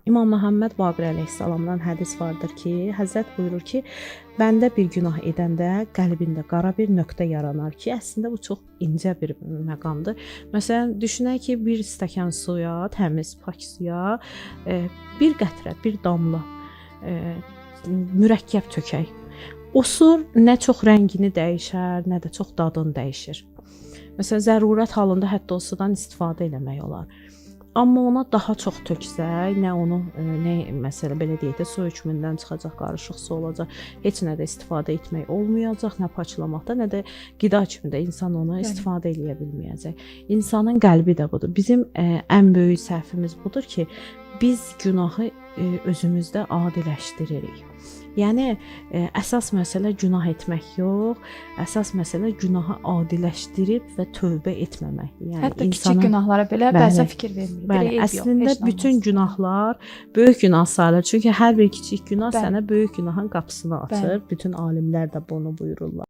İmam Məhəmməd Baqir əleyhissalamdan hədis vardır ki, Həzrət buyurur ki, bəndə bir günah edəndə qəlbində qara bir nöqtə yaranar ki, əslində bu çox incə bir məqamdır. Məsələn, düşünək ki, bir stəkan suya, təmiz, pak suya bir qətrə, bir damla mürəkkəb tökək. O su nə çox rəngini dəyişər, nə də çox dadını dəyişir. Məsələn, zərurət halında hətta o sudan istifadə eləmək olar. Amma ona daha çox töksək, nə onu, nə məsələ belə deyək də, su hökmündən çıxacaq, qarışıq su olacaq, heç nə də istifadə etmək olmayacaq, nə paçlamaqda, nə də qida kimi də insan onu istifadə eləyə bilməyəcək. İnsanın qəlbi də budur. Bizim ən böyük səhvimiz budur ki, biz günahı özümüzdə adiləşdiririk. Yəni əsas məsələ günah etmək yox, əsas məsələ günahı adiləşdirib və tövbə etməməkdir. Yəni hətta kiçik günahlara belə bəzən fikir vermirik. Bəli, əslində bütün günahlar böyük günah sayılır. Çünki hər bir kiçik günah sənə böyük günahın qapısını açır. Bütün alimlər də bunu buyururlar.